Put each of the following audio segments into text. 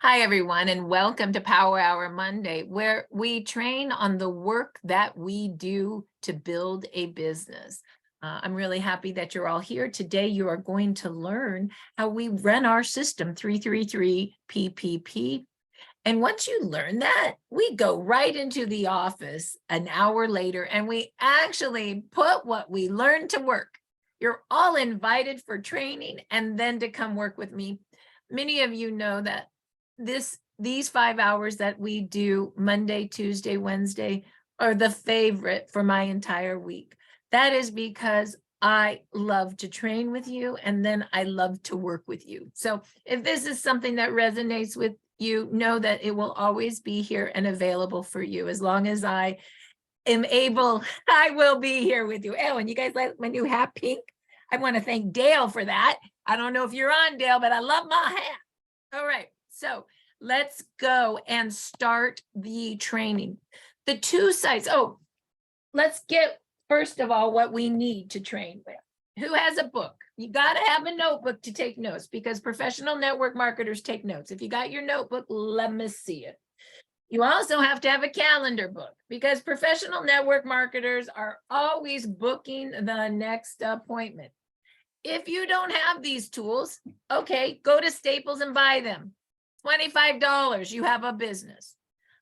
Hi, everyone, and welcome to Power Hour Monday, where we train on the work that we do to build a business. I'm really happy that you're all here. Today, you are going to learn how we run our system 333 PPP. And once you learn that, we go right into the office an hour later and we actually put what we learned to work. You're all invited for training and then to come work with me. Many of you know that these 5 hours that we do Monday, Tuesday, Wednesday are the favorite for my entire week. That is because I love to train with you and then I love to work with you. So if this is something that resonates with you, know that it will always be here and available for you. As long as I am able, I will be here with you. Oh, and you guys like my new hat pink? I want to thank Dale for that. I don't know if you're on, Dale, but I love my hat. All right. So let's go and start the training. The two sites. Oh, let's get first of all what we need to train with. Who has a book? You got to have a notebook to take notes because professional network marketers take notes. If you got your notebook, let me see it. You also have to have a calendar book because professional network marketers are always booking the next appointment. If you don't have these tools, okay, go to Staples and buy them. $25, you have a business.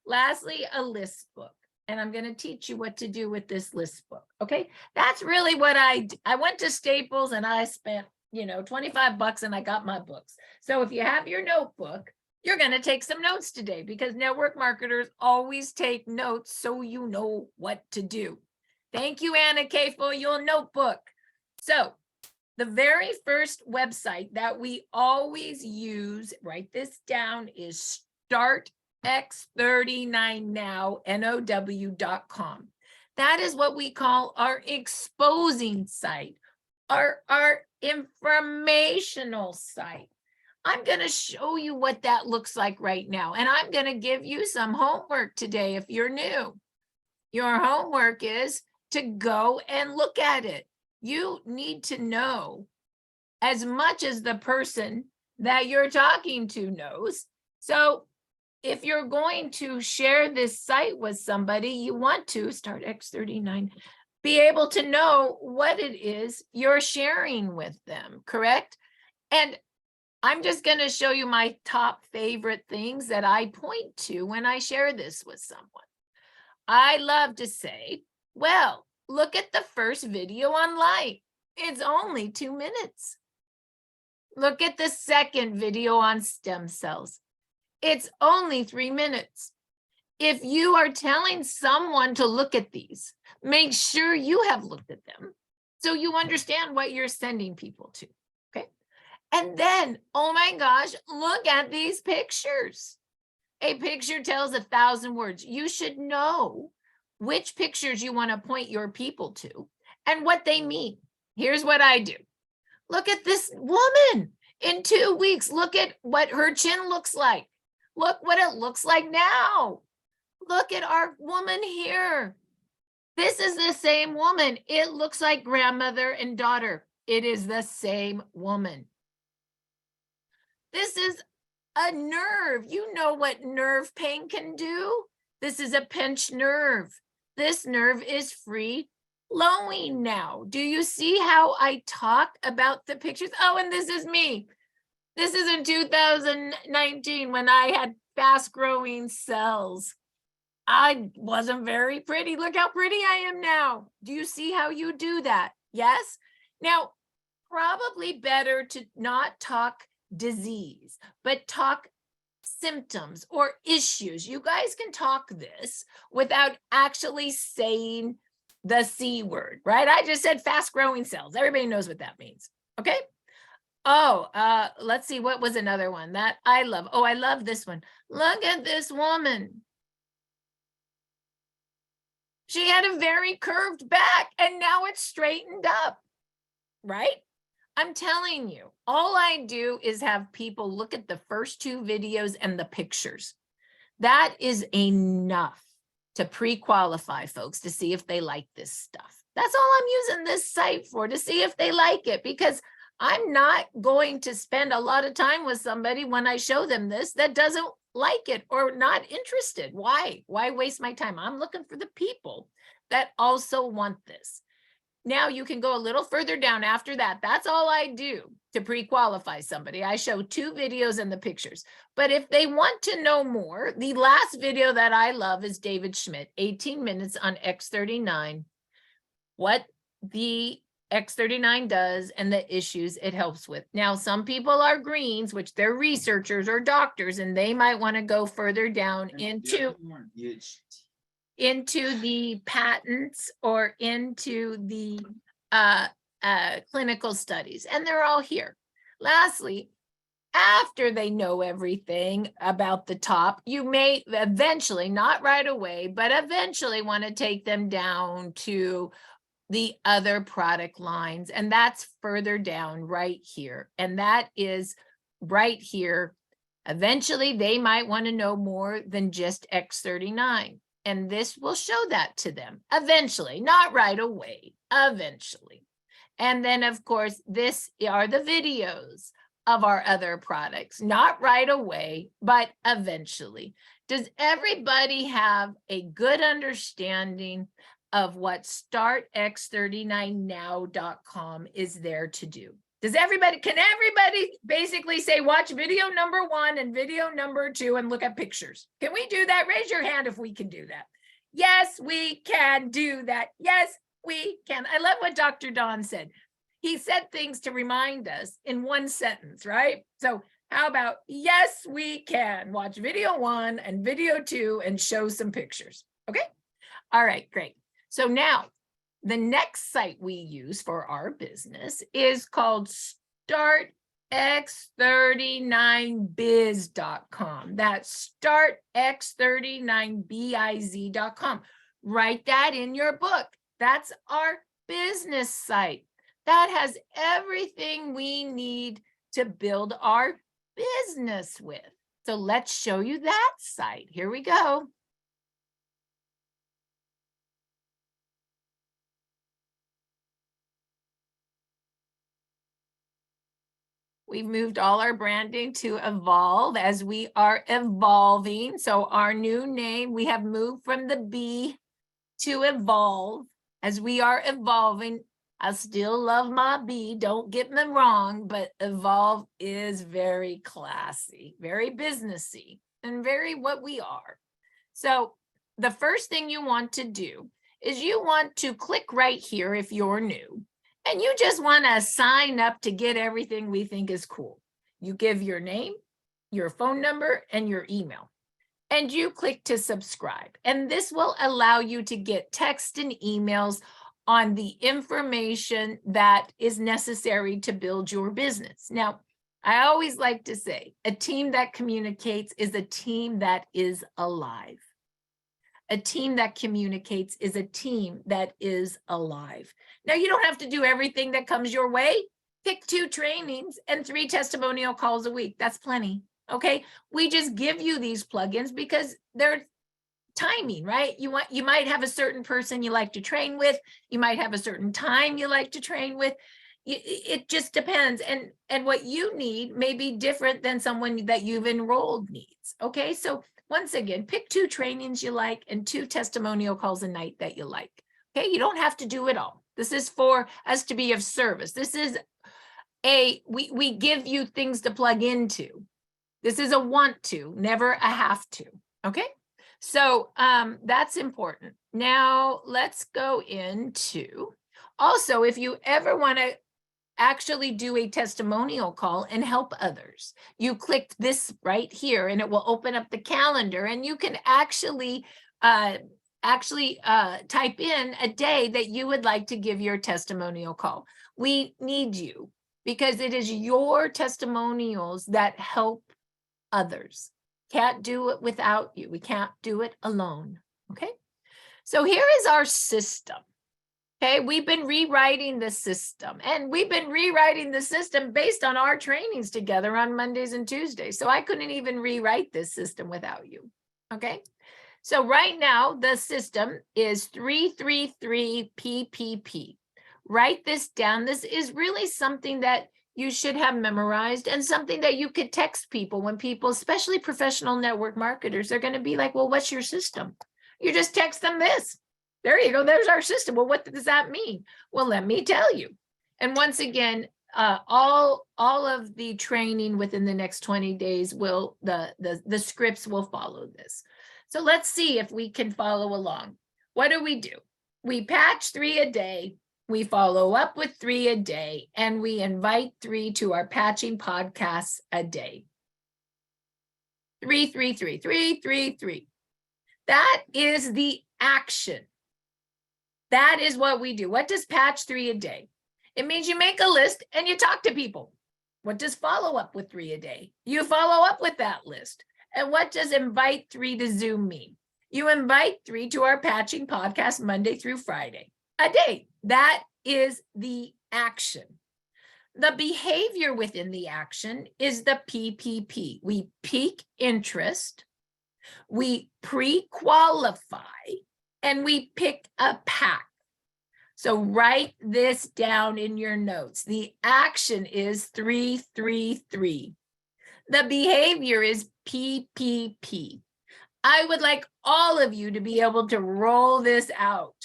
Lastly, a list book. And I'm going to teach you what to do with this list book. Okay. That's really what I went to Staples and I spent, $25 and I got my books. So if you have your notebook, you're going to take some notes today because network marketers always take notes so you know what to do. Thank you, Anna K, for your notebook. So the very first website that we always use, write this down, is startx39now.com. That is what we call our exposing site, our informational site. I'm going to show you what that looks like right now. And I'm going to give you some homework today if you're new. Your homework is to go and look at it. You need to know as much as the person that you're talking to knows. So if you're going to share this site with somebody, you want to start X39, be able to know what it is you're sharing with them, correct? And I'm just going to show you my top favorite things that I point to when I share this with someone. I love to say, well, look at the first video on light. It's only 2 minutes. Look at the second video on stem cells. It's only 3 minutes. If you are telling someone to look at these, make sure you have looked at them so you understand what you're sending people to, okay? And then, oh my gosh, look at these pictures. A picture tells 1,000 words. You should know which pictures you want to point your people to and what they mean. Here's what I do. Look at this woman in 2 weeks. Look at what her chin looks like. Look what it looks like now. Look at our woman here. This is the same woman. It looks like grandmother and daughter. It is the same woman. This is a nerve. You know what nerve pain can do. This is a pinched nerve. This nerve is free flowing now. Do you see how I talk about the pictures? Oh, and this is me. This is in 2019 when I had fast growing cells. I wasn't very pretty. Look how pretty I am now. Do you see how you do that? Yes. Now, probably better to not talk disease, but talk symptoms or issues. You guys can talk this without actually saying the C word, right? I just said fast growing cells. Everybody knows what that means. Okay. Oh, let's see. What was another one that I love? Oh, I love this one. Look at this woman. She had a very curved back and now it's straightened up, right? I'm telling you, all I do is have people look at the first 2 videos and the pictures. That is enough to pre-qualify folks to see if they like this stuff. That's all I'm using this site for, to see if they like it, because I'm not going to spend a lot of time with somebody when I show them this that doesn't like it or not interested. Why? Why waste my time? I'm looking for the people that also want this. Now you can go a little further down after that. That's all I do to pre-qualify somebody. I show 2 videos and the pictures. But if they want to know more, the last video that I love is David Schmidt, 18 minutes on X39, what the X39 does and the issues it helps with. Now, some people are greens, which they're researchers or doctors, and they might want to go further down into the patents or into the clinical studies, and they're all here. Lastly, after they know everything about the top, you may eventually, not right away, but eventually want to take them down to the other product lines, and that's further down right here, and that is right here. Eventually, they might want to know more than just X39. And this will show that to them eventually, not right away, eventually. And then, of course, this are the videos of our other products, not right away, but eventually. Does everybody have a good understanding of what startx39now.com is there to do? Can everybody basically say, watch video number 1 and video number 2 and look at pictures? Can we do that? Raise your hand if we can do that. Yes, we can do that. Yes, we can. I love what Dr. Don said. He said things to remind us in one sentence, right? So how about, yes, we can watch video 1 and video 2 and show some pictures. Okay. All right, great. So now, the next site we use for our business is called startx39biz.com. That's startx39biz.com. Write that in your book. That's our business site. That has everything we need to build our business with. So let's show you that site. Here we go. We've moved all our branding to evolve as we are evolving. So our new name, we have moved from the B to evolve. As we are evolving, I still love my B, don't get me wrong, but evolve is very classy, very businessy, and very what we are. So the first thing you want to do is you want to click right here if you're new. And you just want to sign up to get everything we think is cool. You give your name, your phone number, and your email. And you click to subscribe. And this will allow you to get text and emails on the information that is necessary to build your business. Now, I always like to say, a team that communicates is a team that is alive. A team that communicates is a team that is alive. Now, you don't have to do everything that comes your way. Pick 2 trainings and 3 testimonial calls a week. That's plenty. Okay. We just give you these plugins because they're timing, right? You might have a certain person you like to train with. You might have a certain time you like to train with. It just depends. And what you need may be different than someone that you've enrolled needs. Okay. So once again, pick 2 trainings you like and 2 testimonial calls a night that you like. Okay, you don't have to do it all. This is for us to be of service. This is we give you things to plug into. This is a want to, never a have to. Okay, so that's important. Now let's go into, also, if you ever want to actually do a testimonial call and help others, you click this right here and it will open up the calendar, and you can actually type in a day that you would like to give your testimonial call. We need you because it is your testimonials that help others. Can't do it without you. We can't do it alone. Okay, so here is our system. Okay, we've been rewriting the system, and we've been rewriting the system based on our trainings together on Mondays and Tuesdays. So I couldn't even rewrite this system without you. Okay, so right now the system is 333 PPP. Write this down. This is really something that you should have memorized, and something that you could text people when people, especially professional network marketers, they're going to be like, well, what's your system? You just text them this. There you go. There's our system. Well, what does that mean? Well, let me tell you. And once again, all of the training within the next 20 days will, the scripts will follow this. So let's see if we can follow along. What do? We patch 3 a day. We follow up with 3 a day, and we invite 3 to our patching podcasts a day. 3, 3, 3, 3, 3, 3. That is the action. That is what we do. What does patch 3 a day? It means you make a list and you talk to people. What does follow up with 3 a day? You follow up with that list. And what does invite 3 to Zoom mean? You invite 3 to our patching podcast Monday through Friday a day. That is the action. The behavior within the action is the PPP. We pique interest, we pre-qualify, and we pick a pack. So write this down in your notes. The action is 3, 3, 3. The behavior is PPP. I would like all of you to be able to roll this out.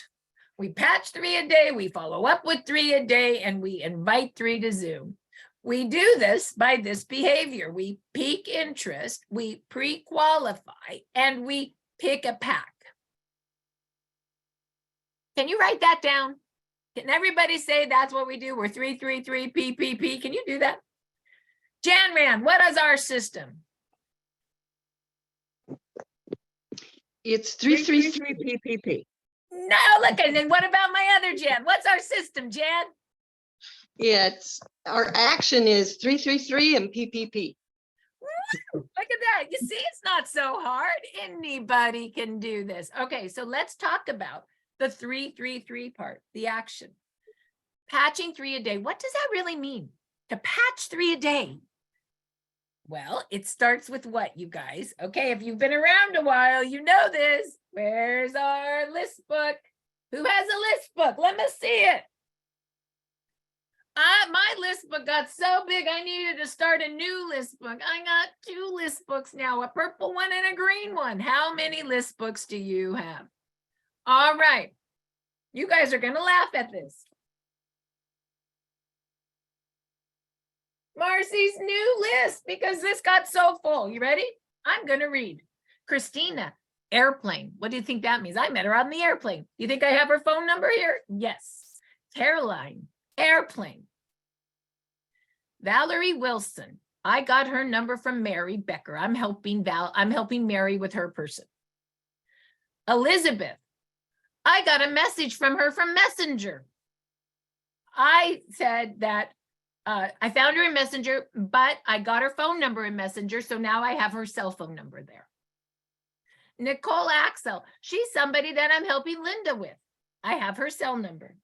We patch 3 a day, we follow up with 3 a day, and we invite 3 to Zoom. We do this by this behavior. We pique interest, we pre-qualify, and we pick a pack. Can you write that down? Can everybody say that's what we do? We're 3, 3, 3, PPP. Can you do that? Janran, what is our system? It's 3, 3, 3, PPP. No, look, and then what about my other Jan? What's our system, Jan? It's our action is 3, 3, 3 and PPP. Woo, look at that. You see, it's not so hard. Anybody can do this. Okay, so let's talk about the 3, 3, 3 part, the action. Patching 3 a day. What does that really mean? To patch 3 a day? Well, it starts with what, you guys? Okay, if you've been around a while, you know this. Where's our list book? Who has a list book? Let me see it. My list book got so big, I needed to start a new list book. I got 2 list books now, a purple one and a green one. How many list books do you have? All right. You guys are going to laugh at this. Marcy's new list, because this got so full. You ready? I'm going to read. Christina, airplane. What do you think that means? I met her on the airplane. You think I have her phone number here? Yes. Caroline, airplane. Valerie Wilson. I got her number from Mary Becker. I'm helping Mary with her person. Elizabeth. I got a message from her from Messenger. I said that I found her in Messenger, but I got her phone number in Messenger, so now I have her cell phone number there. Nicole Axel, she's somebody that I'm helping Linda with. I have her cell number.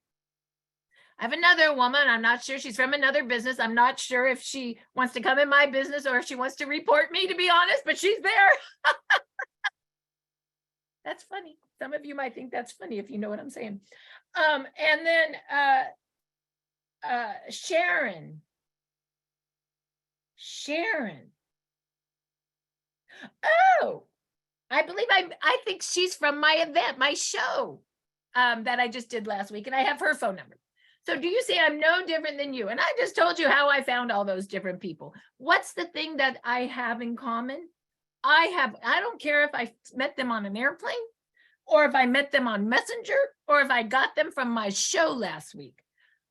I have another woman, I'm not sure, she's from another business. I'm not sure if she wants to come in my business or if she wants to report me, to be honest, but she's there. That's funny. Some of you might think that's funny if you know what I'm saying. And then Sharon. Oh, I believe I think she's from my event, my show that I just did last week, and I have her phone number. So do you see I'm no different than you? And I just told you how I found all those different people. What's the thing that I have in common? I don't care if I met them on an airplane, or if I met them on Messenger, or if I got them from my show last week.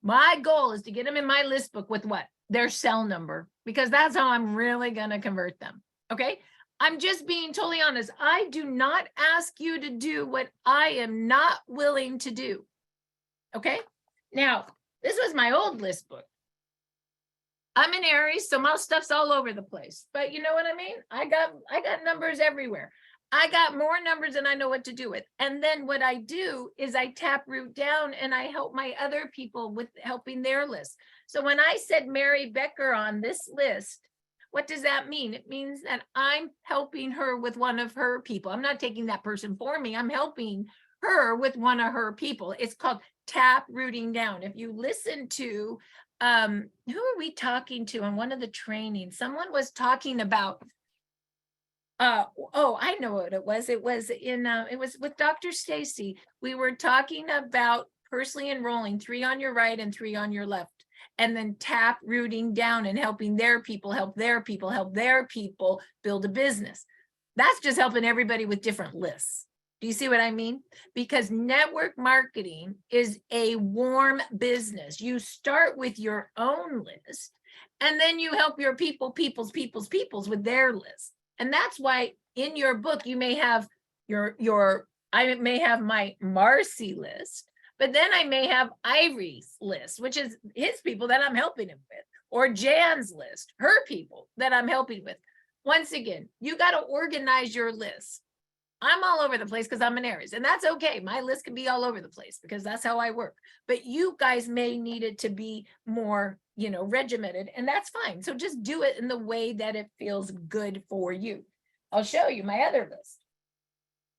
My goal is to get them in my list book with what? Their cell number, because that's how I'm really going to convert them. Okay. I'm just being totally honest. I do not ask you to do what I am not willing to do. Okay. Now, this was my old list book. I'm in Aries, so my stuff's all over the place. But you know what I mean? I got numbers everywhere. I got more numbers than I know what to do with. And then what I do is I tap root down and I help my other people with helping their list. So when I said Mary Becker on this list, what does that mean? It means that I'm helping her with one of her people. I'm not taking that person for me. I'm helping her with one of her people. It's called tap rooting down. If you listen to who are we talking to on one of the trainings? Someone was talking about, oh, I know what it was. It was with Dr. Stacy. We were talking about personally enrolling 3 on your right and 3 on your left, and then tap rooting down and helping their people help their people help their people build a business. That's just helping everybody with different lists. Do you see what I mean? Because network marketing is a warm business. You start with your own list, and then you help your peoples with their list. And that's why in your book, you may have I may have my Marcy list, but then I may have Ivory's list, which is his people that I'm helping him with, or Jan's list, her people that I'm helping with. Once again, you got to organize your list. I'm all over the place because I'm an Aries, and that's okay. My list can be all over the place because that's how I work. But you guys may need it to be more, regimented, and that's fine. So just do it in the way that it feels good for you. I'll show you my other list.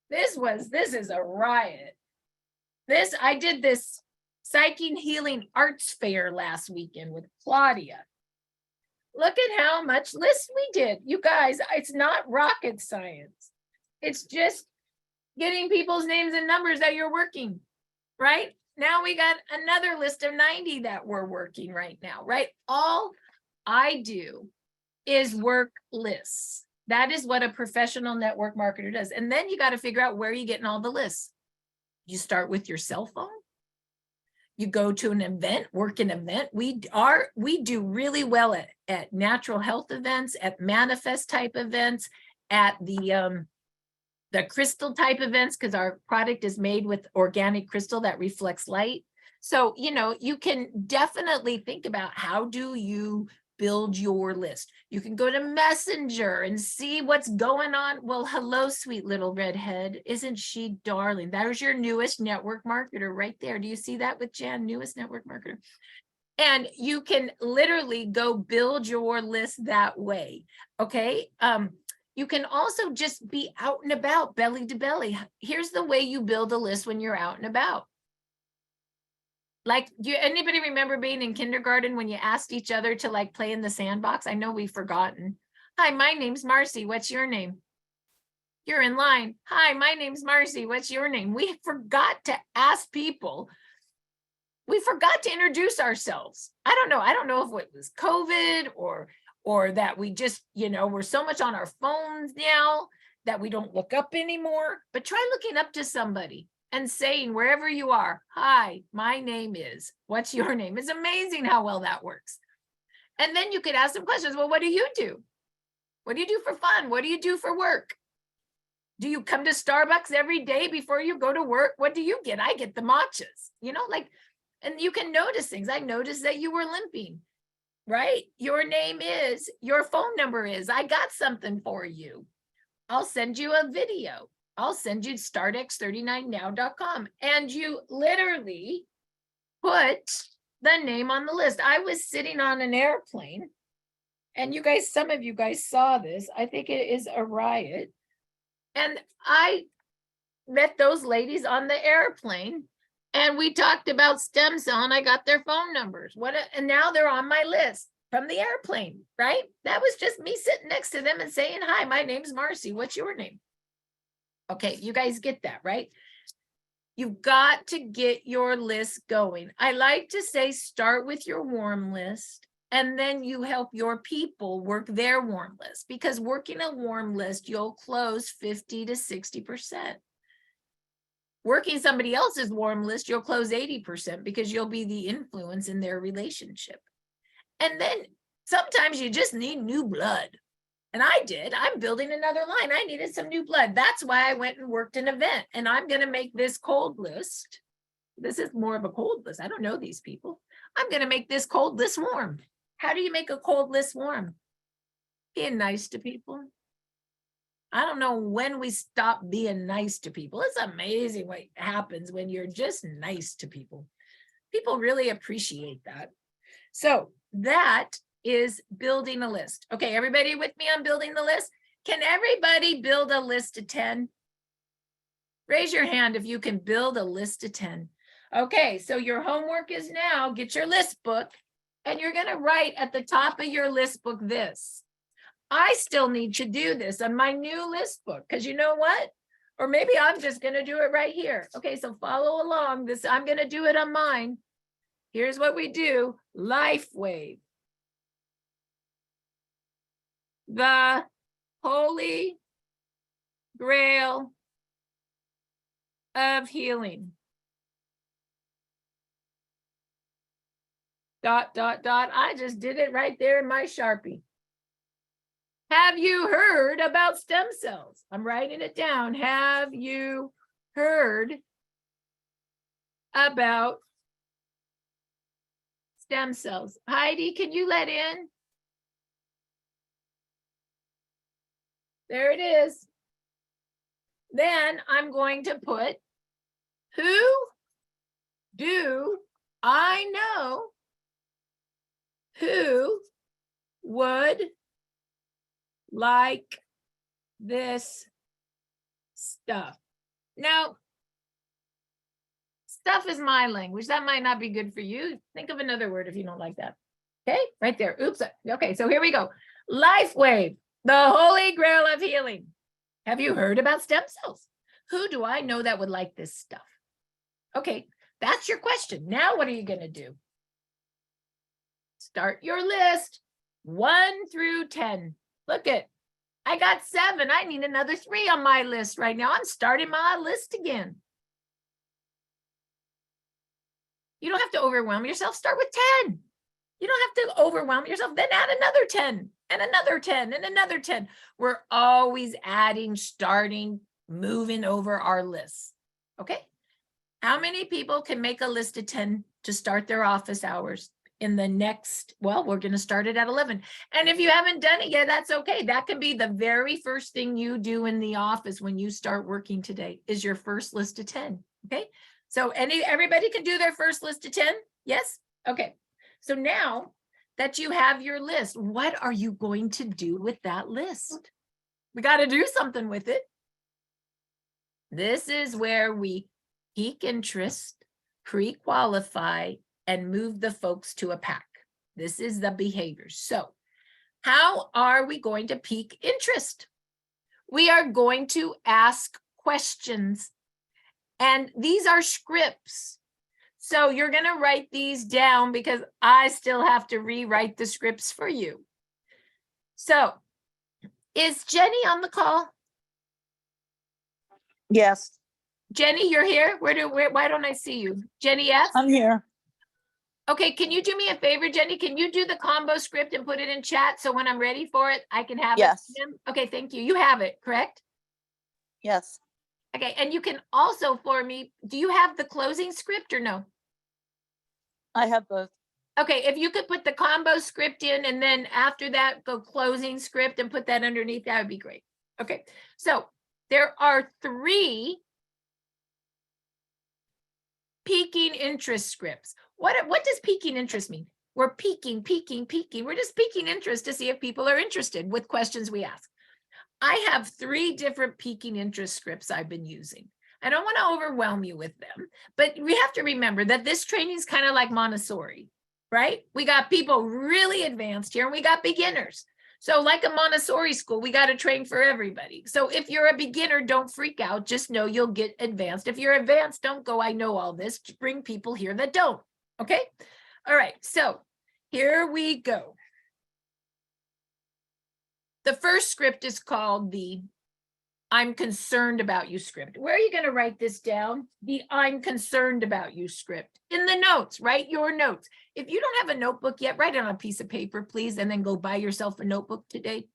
This is a riot. I did this Psychic Healing Arts Fair last weekend with Claudia. Look at how much list we did. You guys, it's not rocket science. It's just getting people's names and numbers that you're working, right? Now we got another list of 90 that we're working right now, right? All I do is work lists. That is what a professional network marketer does. And then you got to figure out where you're getting all the lists. You start with your cell phone. You go to an event, work an event. We do really well at natural health events, at manifest type events, at the crystal type events, because our product is made with organic crystal that reflects light. So, you can definitely think about how do you build your list. You can go to Messenger and see what's going on. Well, hello, sweet little redhead. Isn't she darling? There's your newest network marketer right there. Do you see that with Jan, newest network marketer? And you can literally go build your list that way. Okay. You can also just be out and about, belly to belly. Here's the way you build a list when you're out and about. Like, anybody remember being in kindergarten when you asked each other to play in the sandbox? I know we've forgotten. Hi, my name's Marcy. What's your name? You're in line. Hi, my name's Marcy. What's your name? We forgot to ask people. We forgot to introduce ourselves. I don't know if it was COVID or that we just, we're so much on our phones now that we don't look up anymore. But try looking up to somebody and saying, wherever you are, hi, my name is, what's your name? It's amazing how well that works. And then you could ask them questions. Well, what do you do? What do you do for fun? What do you do for work? Do you come to Starbucks every day before you go to work? What do you get? I get the matchas, and you can notice things. I noticed that you were limping, right? Your name is, your phone number is, I got something for you. I'll send you a video. I'll send you startx39now.com. And you literally put the name on the list. I was sitting on an airplane, and some of you guys saw this. I think it is a riot. And I met those ladies on the airplane, and we talked about stem cell, and I got their phone numbers. And now they're on my list from the airplane, right? That was just me sitting next to them and saying, hi, my name's Marcy. What's your name? Okay, you guys get that, right? You've got to get your list going. I like to say start with your warm list, and then you help your people work their warm list, because working a warm list, you'll close 50 to 60%. Working somebody else's warm list, you'll close 80% because you'll be the influence in their relationship. And then sometimes you just need new blood. And I'm building another line. I needed some new blood. That's why I went and worked an event. And I'm going to make this cold list. This is more of a cold list. I don't know these people. I'm going to make this cold list warm. How do you make a cold list warm? Being nice to people. I don't know when we stop being nice to people. It's amazing what happens when you're just nice to people. People really appreciate that. So that is building a list. Okay, everybody with me on building the list? Can everybody build a list of 10? Raise your hand if you can build a list of 10. Okay, so your homework is now get your list book And you're going to write at the top of your list book this. I still need to do this on my new list book, because you know what? Or maybe I'm just going to do it right here. Okay, so follow along. This, I'm going to do it on mine. Here's what we do. Lifewave. The Holy Grail of healing. ... I just did it right there in my Sharpie. Have you heard about stem cells? I'm writing it down. Have you heard about stem cells? Heidi, can you let in? There it is. Then I'm going to put, who do I know who would like this stuff? Now, stuff is my language. That might not be good for you. Think of another word if you don't like that. Okay, right there. Oops. Okay, so here we go. Lifewave, the Holy Grail of healing. Have you heard about stem cells? Who do I know that would like this stuff? Okay, that's your question. Now what are you going to do? Start your list, 1 through 10. Look at, I got 7. I need another 3 on my list right now. I'm starting my list again. You don't have to overwhelm yourself. Start with 10. You don't have to overwhelm yourself. Then add another 10 and another 10 and another 10. We're always adding, starting, moving over our lists. Okay. How many people can make a list of 10 to start their office hours in the next, well, we're going to start it at 11. And if you haven't done it yet, that's okay. That can be the very first thing you do in the office when you start working today, is your first list of 10. Okay. So everybody can do their first list of 10? Yes? Okay. So now that you have your list, what are you going to do with that list? We got to do something with it. This is where we pique interest, pre-qualify, and move the folks to a pack. This is the behaviors. So how are we going to pique interest? We are going to ask questions. And these are scripts. So you're going to write these down because I still have to rewrite the scripts for you. So is Jenny on the call? Yes, Jenny, you're here? Why don't I see you? Jenny F? I'm here. Okay, can you do me a favor, Jenny? Can you do the combo script and put it in chat so when I'm ready for it, I can have Yes. it? Okay, thank you. You have it, correct? Yes, Okay, and you can also for me, do you have the closing script or no? I have both. Okay, if you could put the combo script in and then after that, go closing script and put that underneath, that would be great. Okay, so there are 3 piquing interest scripts. What does piquing interest mean? We're piquing. We're just piquing interest to see if people are interested with questions we ask. I have 3 different piquing interest scripts I've been using. I don't want to overwhelm you with them, but we have to remember that this training is kind of like Montessori, right? We got people really advanced here and we got beginners. So like a Montessori school, we got to train for everybody. So if you're a beginner, don't freak out. Just know you'll get advanced. If you're advanced, don't go, I know all this. Bring people here that don't. Okay. All right. So here we go. The first script is called the I'm concerned about you script. Where are you going to write this down? The I'm concerned about you script. In the notes, write your notes. If you don't have a notebook yet, write it on a piece of paper, please, and then go buy yourself a notebook today.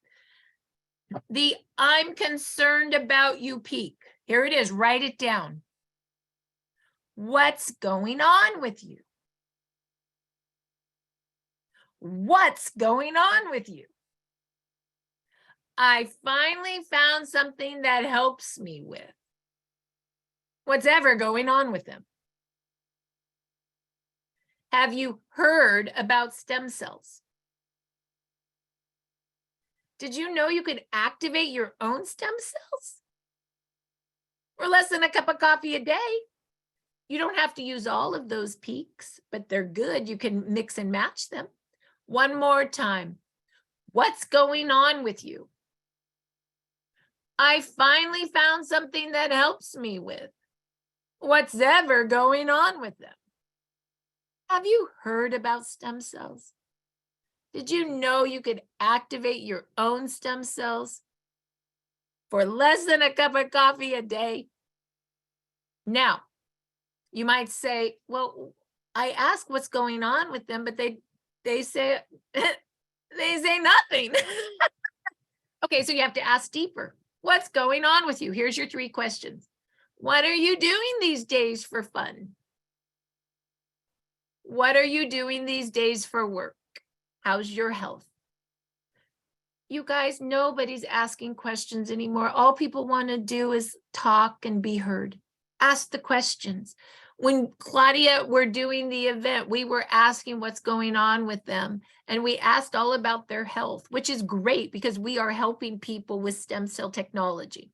The I'm concerned about you peak. Here it is. Write it down. What's going on with you? What's going on with you? I finally found something that helps me with what's ever going on with them. Have you heard about stem cells? Did you know you could activate your own stem cells for less than a cup of coffee a day? You don't have to use all of those peaks, but they're good. You can mix and match them. One more time. What's going on with you? I finally found something that helps me with what's ever going on with them. Have you heard about stem cells? Did you know you could activate your own stem cells for less than a cup of coffee a day? Now, you might say, well, I ask what's going on with them, but they say they say nothing. Okay, so you have to ask deeper. What's going on with you? Here's your 3 questions. What are you doing these days for fun? What are you doing these days for work? How's your health? You guys, nobody's asking questions anymore. All people want to do is talk and be heard. Ask the questions. When Claudia were doing the event, we were asking what's going on with them. And we asked all about their health, which is great because we are helping people with stem cell technology.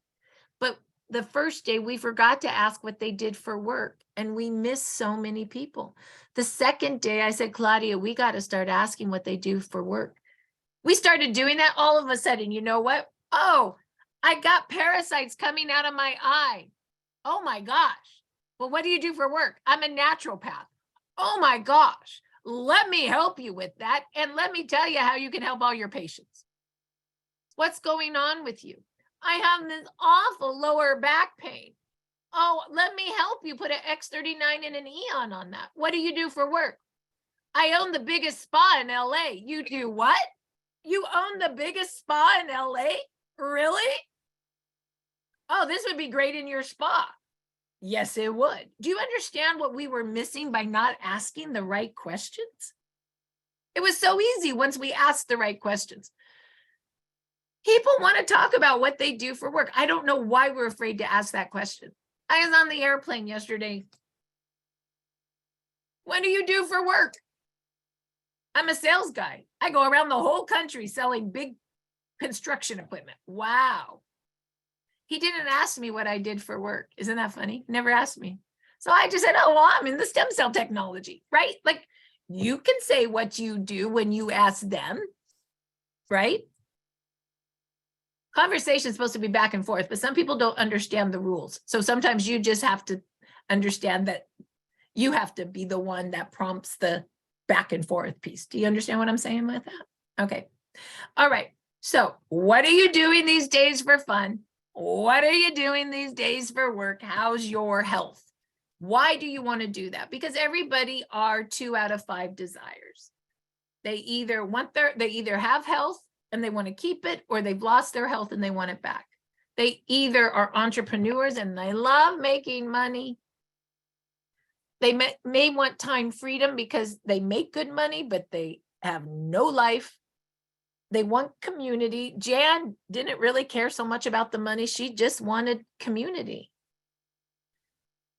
But the first day we forgot to ask what they did for work and we missed so many people. The second day I said, Claudia, we got to start asking what they do for work. We started doing that all of a sudden. You know what? Oh, I got parasites coming out of my eye. Oh my gosh. Well, what do you do for work? I'm a naturopath. Oh my gosh. Let me help you with that. And let me tell you how you can help all your patients. What's going on with you? I have this awful lower back pain. Oh, let me help you put an X39 and an Eon on that. What do you do for work? I own the biggest spa in LA. You do what? You own the biggest spa in LA? Really? Oh, this would be great in your spa. Yes, it would. Do you understand what we were missing by not asking the right questions? It was so easy once we asked the right questions. People want to talk about what they do for work. I don't know why we're afraid to ask that question. I was on the airplane yesterday. What do you do for work? I'm a sales guy. I go around the whole country selling big construction equipment. Wow. He didn't ask me what I did for work. Isn't that funny? Never asked me. So I just said, oh, well, I'm in the stem cell technology, right? Like you can say what you do when you ask them, right? Conversation is supposed to be back and forth, but some people don't understand the rules. So sometimes you just have to understand that you have to be the one that prompts the back and forth piece. Do you understand what I'm saying with that? Okay. All right. So what are you doing these days for fun? What are you doing these days for work? How's your health? Why do you want to do that? Because everybody are 2 out of 5 desires. They either have health and they want to keep it, or they've lost their health and they want it back. They either are entrepreneurs and they love making money. They may want time freedom because they make good money, but they have no life. They want community. Jan didn't really care so much about the money. She just wanted community,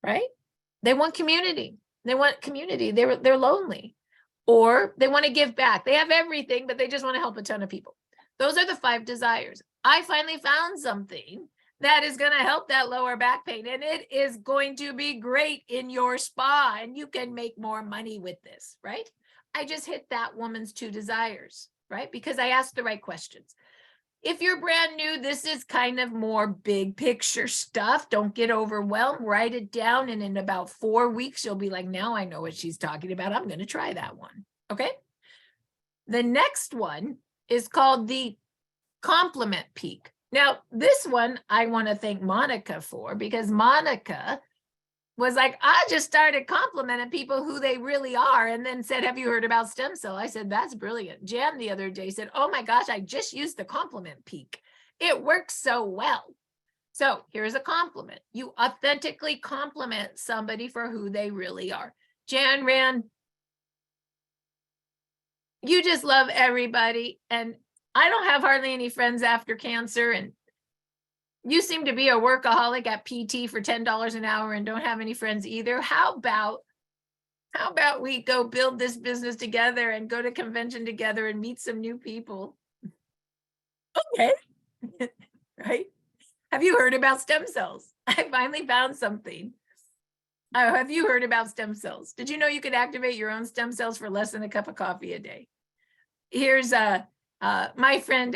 right? They want community. They want community. They're lonely, or they want to give back. They have everything, but they just want to help a ton of people. Those are the 5 desires. I finally found something that is going to help that lower back pain, and it is going to be great in your spa, and you can make more money with this, right? I just hit that woman's 2 desires, right? Because I asked the right questions. If you're brand new, this is kind of more big picture stuff. Don't get overwhelmed. Write it down. And in about 4 weeks, you'll be like, now I know what she's talking about. I'm going to try that one. Okay. The next one is called the compliment peak. Now, this one I want to thank Monica for, because Monica was like, I just started complimenting people who they really are, and then said, have you heard about stem cell? I said, that's brilliant. Jan the other day said, oh my gosh, I just used the compliment peak. It works so well. So here's a compliment. You authentically compliment somebody for who they really are. Jan Rand, you just love everybody. And I don't have hardly any friends after cancer, and you seem to be a workaholic at PT for $10 an hour and don't have any friends either. How about we go build this business together and go to convention together and meet some new people? Okay. Right? Have you heard about stem cells? I finally found something. Have you heard about stem cells? Did you know you could activate your own stem cells for less than a cup of coffee a day? here's my friend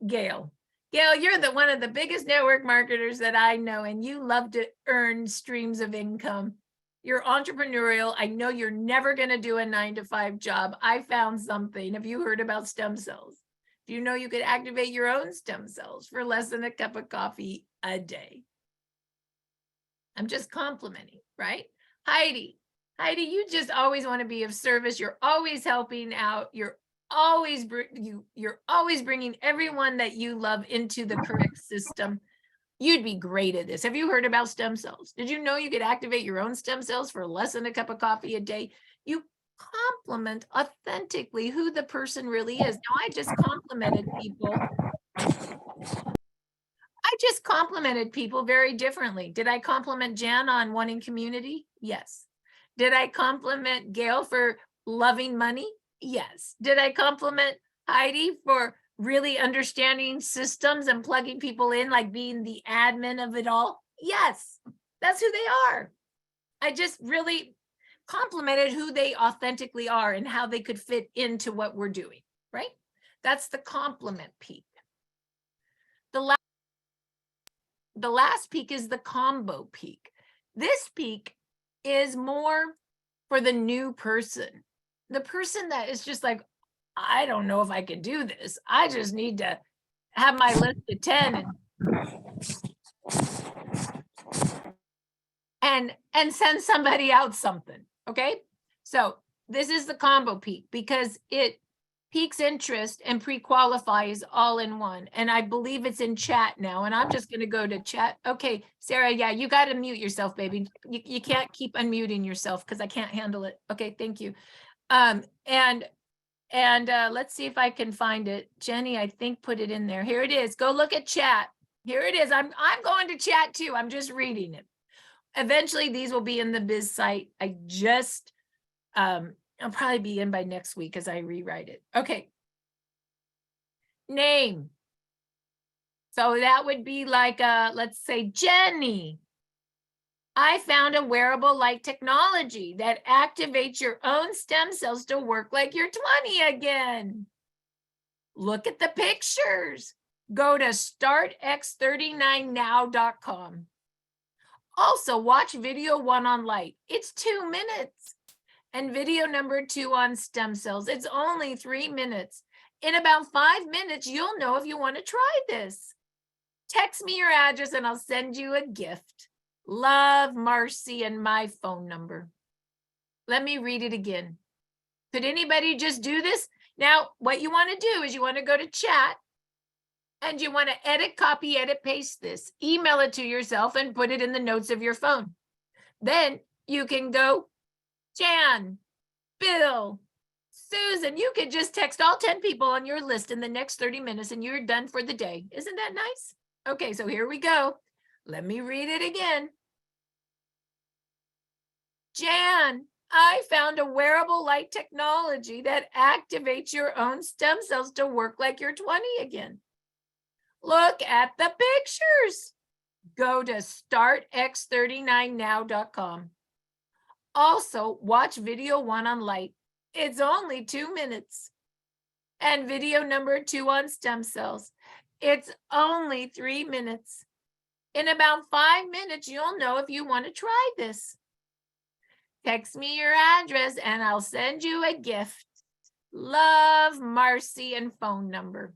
Gail. Gail, you're one of the biggest network marketers that I know, and you love to earn streams of income. You're entrepreneurial. I know you're never going to do a 9-to-5 job. I found something. Have you heard about stem cells? Do you know you could activate your own stem cells for less than a cup of coffee a day? I'm just complimenting, right? Heidi, you just always want to be of service. You're always helping out. You're always bringing everyone that you love into the correct system. You'd be great at this. Have you heard about stem cells? Did you know you could activate your own stem cells for less than a cup of coffee a day? You compliment authentically who the person really is. Now, I just complimented people very differently. Did I compliment Jan on wanting community? Yes. Did I compliment Gail for loving money? Yes. Did I compliment Heidi for really understanding systems and plugging people in, like being the admin of it all? Yes. That's who they are. I just really complimented who they authentically are and how they could fit into what we're doing, right? That's the compliment peak. The last peak is the combo peak. This peak is more for the new person. The person that is just like, I don't know if I can do this. I just need to have my list of 10 and send somebody out something. Okay. So this is the combo peak because it piques interest and pre-qualifies all in one. And I believe it's in chat now. And I'm just going to go to chat. Okay, Sarah, yeah, you got to mute yourself, baby. You can't keep unmuting yourself because I can't handle it. Okay, thank you. And let's see if I can find it. Jenny, I think, put it in there. Here it is. Go look at chat. Here it is. I'm going to chat too. I'm just reading it. Eventually, these will be in the biz site. I just, I'll probably be in by next week as I rewrite it. Okay. Name. So that would be like, let's say Jenny. I found a wearable light technology that activates your own stem cells to work like you're 20 again. Look at the pictures. Go to startx39now.com. Also, watch video 1 on light. It's 2 minutes. And video number 2 on stem cells. It's only 3 minutes. In about 5 minutes, you'll know if you want to try this. Text me your address and I'll send you a gift. Love, Marcy, and my phone number. Let me read it again. Could anybody just do this? Now, what you want to do is you want to go to chat and you want to edit, copy, edit, paste this. Email it to yourself and put it in the notes of your phone. Then you can go, Jan, Bill, Susan, you could just text all 10 people on your list in the next 30 minutes and you're done for the day. Isn't that nice? Okay, so here we go. Let me read it again. Jan, I found a wearable light technology that activates your own stem cells to work like you're 20 again. Look at the pictures. Go to startx39now.com. Also, watch video 1 on light. It's only 2 minutes. And video number 2 on stem cells. It's only 3 minutes. In about 5 minutes, you'll know if you want to try this. Text me your address and I'll send you a gift. Love, Marcy, and phone number.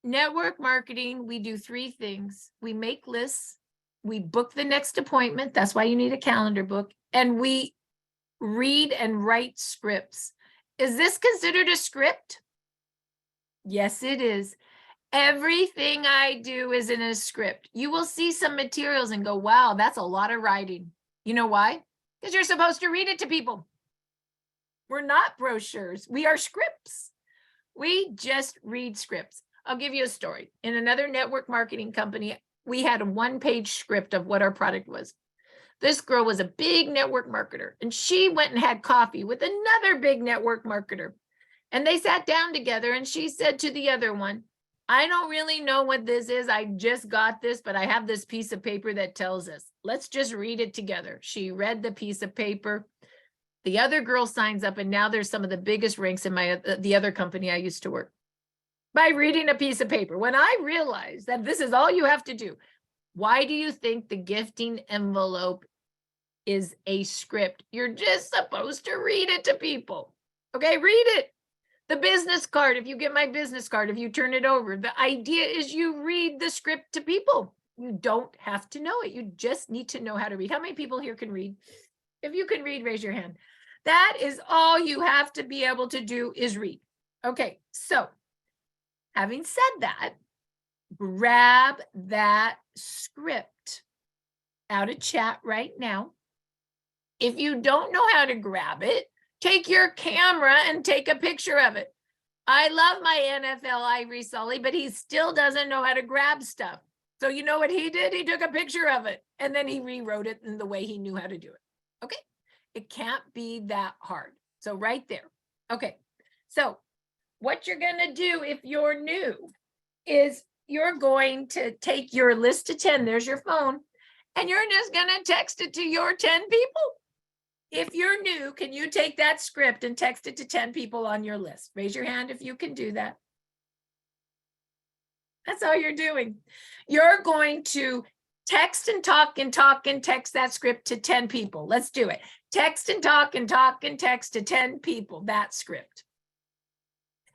Network marketing, we do 3 things. We make lists. We book the next appointment. That's why you need a calendar book. And we read and write scripts. Is this considered a script? Yes, it is. Everything I do is in a script. You will see some materials and go, wow, that's a lot of writing. You know why? Because you're supposed to read it to people. We're not brochures. We are scripts. We just read scripts. I'll give you a story. In another network marketing company, we had a 1-page script of what our product was. This girl was a big network marketer, and she went and had coffee with another big network marketer. And they sat down together, and she said to the other one, I don't really know what this is. I just got this, but I have this piece of paper that tells us. Let's just read it together. She read the piece of paper. The other girl signs up, and now there's some of the biggest ranks in the other company I used to work by reading a piece of paper. When I realized that this is all you have to do, why do you think the gifting envelope is a script? You're just supposed to read it to people. Okay, read it. The business card, if you get my business card, if you turn it over, the idea is you read the script to people. You don't have to know it. You just need to know how to read. How many people here can read? If you can read, raise your hand. That is all you have to be able to do is read. Okay, so having said that, grab that script out of chat right now. If you don't know how to grab it, take your camera and take a picture of it. I love my NFL Ivory Sully, but he still doesn't know how to grab stuff. So you know what he did? He took a picture of it and then he rewrote it in the way he knew how to do it. Okay, it can't be that hard. So right there. Okay, so what you're gonna do if you're new is you're going to take your list of 10, there's your phone, and you're just gonna text it to your 10 people. If you're new, can you take that script and text it to 10 people on your list? Raise your hand if you can do that. That's all you're doing. You're going to text and talk and talk and text that script to 10 people. Let's do it. Text and talk and talk and text to 10 people, that script.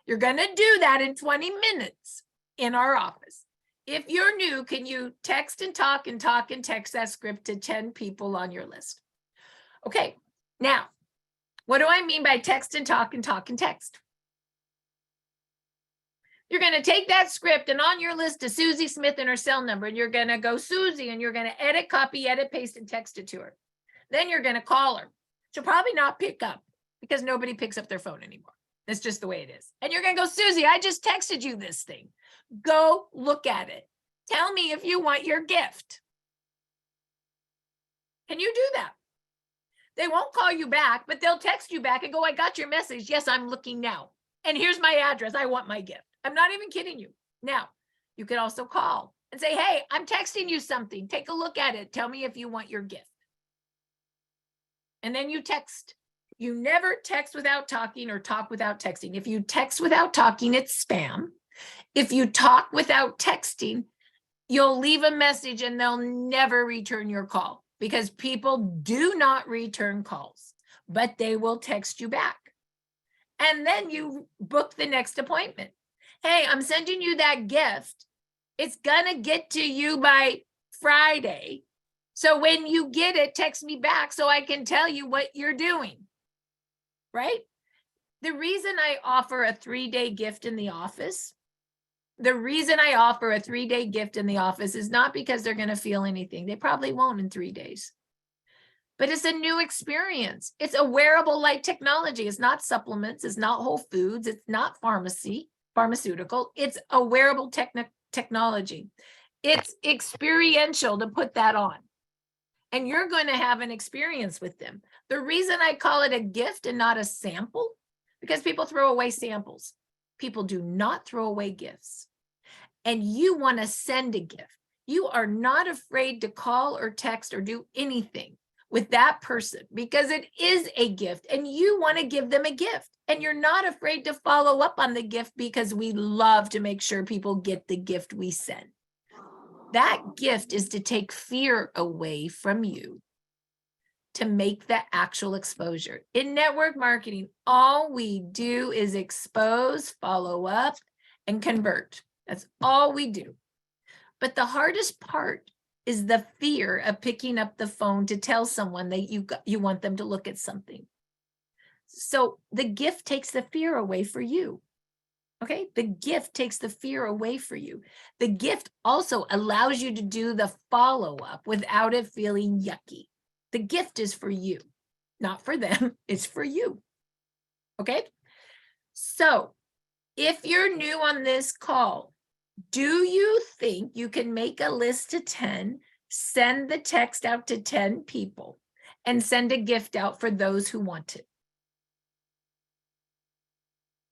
You're going to do that in 20 minutes in our office. If you're new, can you text and talk and text that script to 10 people on your list? Okay, now, what do I mean by text and talk and text? You're going to take that script and on your list is Susie Smith and her cell number, and you're going to go Susie and you're going to edit, copy, edit, paste, and text it to her. Then you're going to call her. She'll probably not pick up because nobody picks up their phone anymore. That's just the way it is. And you're going to go, Susie, I just texted you this thing. Go look at it. Tell me if you want your gift. Can you do that? They won't call you back, but they'll text you back and go, I got your message. Yes, I'm looking now. And here's my address. I want my gift. I'm not even kidding you. Now, you could also call and say, hey, I'm texting you something. Take a look at it. Tell me if you want your gift. And then you text. You never text without talking or talk without texting. If you text without talking, it's spam. If you talk without texting, you'll leave a message and they'll never return your call because people do not return calls, but they will text you back. And then you book the next appointment. Hey, I'm sending you that gift. It's gonna get to you by Friday. So when you get it, text me back so I can tell you what you're doing, right? The reason I offer a 3-day gift in the office, is not because they're gonna feel anything. They probably won't in 3 days. But it's a new experience. It's a wearable light technology. It's not supplements. It's not Whole Foods. It's not pharmaceutical. It's a wearable technology. It's experiential to put that on. And you're going to have an experience with them. The reason I call it a gift and not a sample, because people throw away samples. People do not throw away gifts. And you want to send a gift. You are not afraid to call or text or do anything with that person because it is a gift and you want to give them a gift and you're not afraid to follow up on the gift because we love to make sure people get the gift we send. That gift is to take fear away from you to make the actual exposure. In network marketing, all we do is expose, follow up, and convert. That's all we do. But the hardest part is the fear of picking up the phone to tell someone that you want them to look at something. So the gift takes the fear away for you. Okay, the gift takes the fear away for you. The gift also allows you to do the follow-up without it feeling yucky. The gift is for you, not for them, it's for you. Okay, so if you're new on this call, do you think you can make a list of 10, send the text out to 10 people, and send a gift out for those who want it?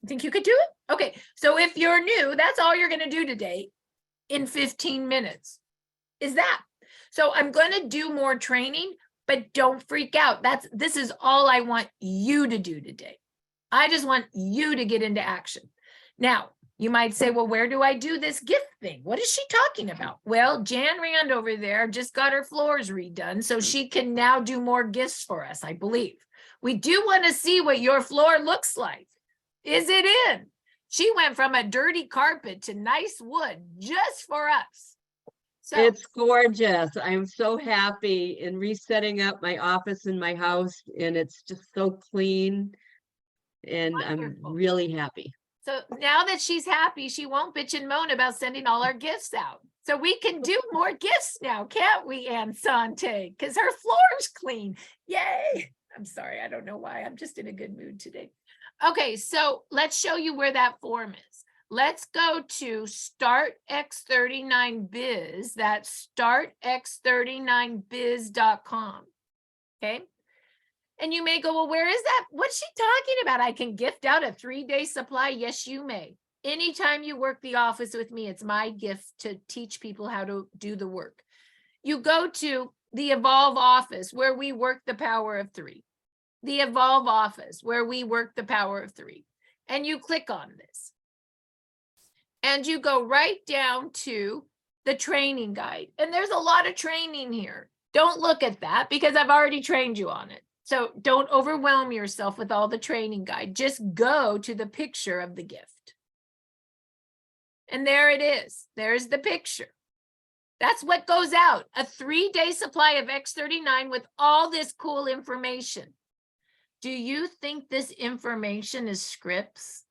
You think you could do it? Okay, so if you're new, that's all you're going to do today in 15 minutes, is that. So I'm going to do more training But don't freak out. This is all I want you to do today. I just want you to get into action. Now, you might say, well, where do I do this gift thing? What is she talking about? Well, Jan Rand over there just got her floors redone, so she can now do more gifts for us, I believe. We do want to see what your floor looks like. Is it in? She went from a dirty carpet to nice wood just for us. So It's gorgeous. I'm so happy in resetting up my office in my house, and it's just so clean. And I'm Wonderful. really happy. So now that she's happy, she won't bitch and moan about sending all our gifts out. So we can do more gifts now, can't we, Ann Sante? Because her floor's clean. Yay. I'm sorry, I don't know why. I'm just in a good mood today. Okay, so let's show you where that form is. Let's go to Start X39 Biz. That's startx39biz.com. Okay. And you may go, well, where is that? What's she talking about? I can gift out a 3-day supply. Yes, you may. Anytime you work the office with me, it's my gift to teach people how to do the work. You go to the Evolve office where we work the power of 3. The Evolve office where we work the power of 3. And you click on this. And you go right down to the training guide. And there's a lot of training here. Don't look at that because I've already trained you on it. So don't overwhelm yourself with all the training guide. Just go to the picture of the gift. And there it is. There's the picture. That's what goes out. A 3-day supply of X39 with all this cool information. Do you think this information is scripts?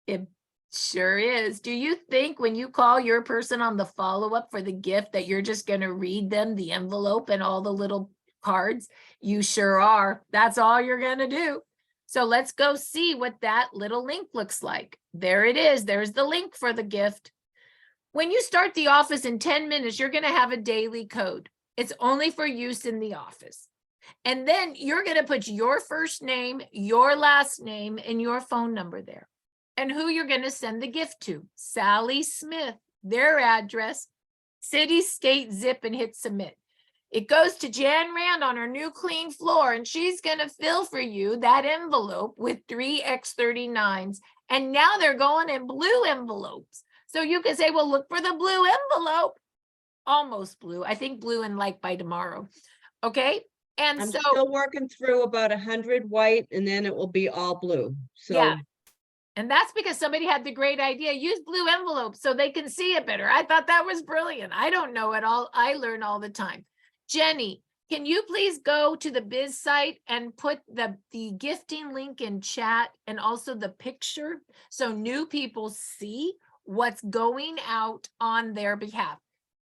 It sure is. Do you think when you call your person on the follow-up for the gift that you're just going to read them the envelope and all the little cards? You sure are. That's all you're going to do. So let's go see what that little link looks like. There it is. There's the link for the gift. When you start the office in 10 minutes, you're going to have a daily code. It's only for use in the office. And then you're going to put your first name, your last name, and your phone number there. And who you're going to send the gift to. Sally Smith, their address, city, state, zip, and hit submit. It goes to Jan Rand on her new clean floor, and she's going to fill for you that envelope with 3 X39s. And now they're going in blue envelopes. So you can say, well, look for the blue envelope. Almost blue. I think blue and like by tomorrow. Okay. And I'm so still working through about 100 white, and then it will be all blue. So yeah. And that's because somebody had the great idea, use blue envelopes so they can see it better. I thought that was brilliant. I don't know it all. I learn all the time. Jenny, can you please go to the biz site and put the gifting link in chat and also the picture so new people see what's going out on their behalf.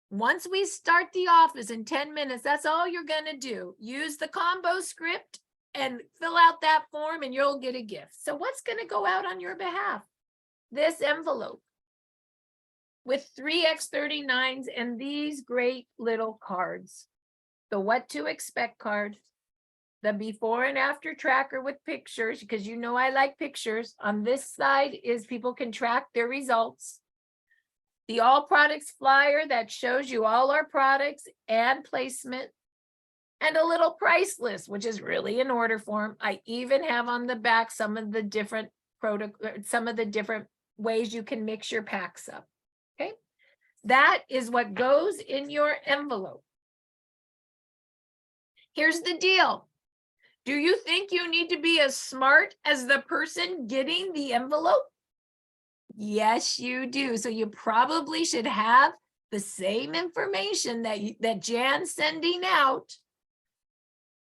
Once we start the office in 10 minutes, that's all you're going to do. Use the combo script and fill out that form and you'll get a gift. So what's going to go out on your behalf? This envelope with 3 X39s and these great little cards. The what to expect card, the before and after tracker with pictures, because you know I like pictures. On this side is people can track their results. The all products flyer that shows you all our products and placement. And a little price list, which is really an order form. I even have on the back some of the different ways you can mix your packs up. Okay, that is what goes in your envelope. Here's the deal. Do you think you need to be as smart as the person getting the envelope? Yes, you do. So you probably should have the same information that Jan's sending out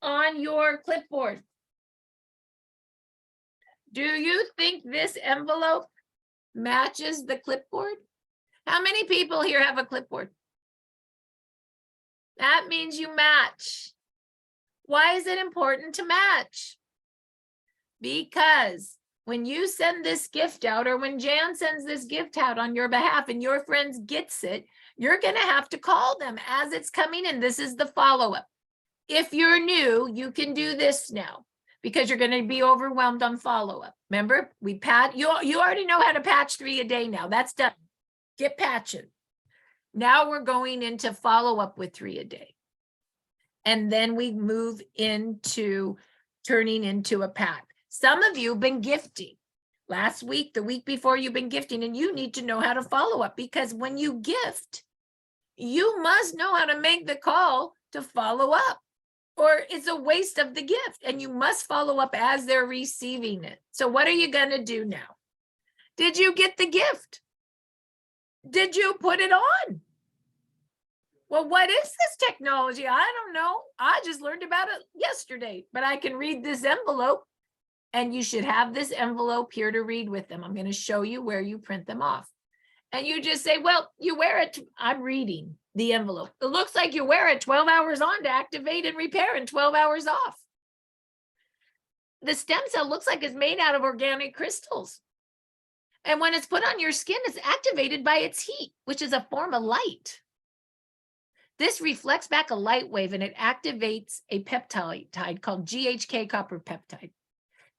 on your clipboard. Do you think this envelope matches the clipboard? How many people here have a clipboard? That means you match. Why is it important to match? Because when you send this gift out, or when Jan sends this gift out on your behalf and your friends gets it, you're going to have to call them as it's coming in. This is the follow-up. If you're new, you can do this now because you're going to be overwhelmed on follow-up. Remember, we patch, you already know how to patch 3 a day now. That's done. Get patching. Now we're going into follow-up with 3 a day. And then we move into turning into a pack. Some of you have been gifting. Last week, the week before, you've been gifting, and you need to know how to follow up, because when you gift, you must know how to make the call to follow up, or it's a waste of the gift, and you must follow up as they're receiving it. So what are you going to do now? Did you get the gift? Did you put it on? Well, what is this technology? I don't know. I just learned about it yesterday, but I can read this envelope, and you should have this envelope here to read with them. I'm going to show you where you print them off. And you just say, well, you wear it. I'm reading the envelope. It looks like you wear it 12 hours on to activate and repair and 12 hours off. The stem cell looks like it's made out of organic crystals. And when it's put on your skin, it's activated by its heat, which is a form of light. This reflects back a light wave, and it activates a peptide called GHK copper peptide.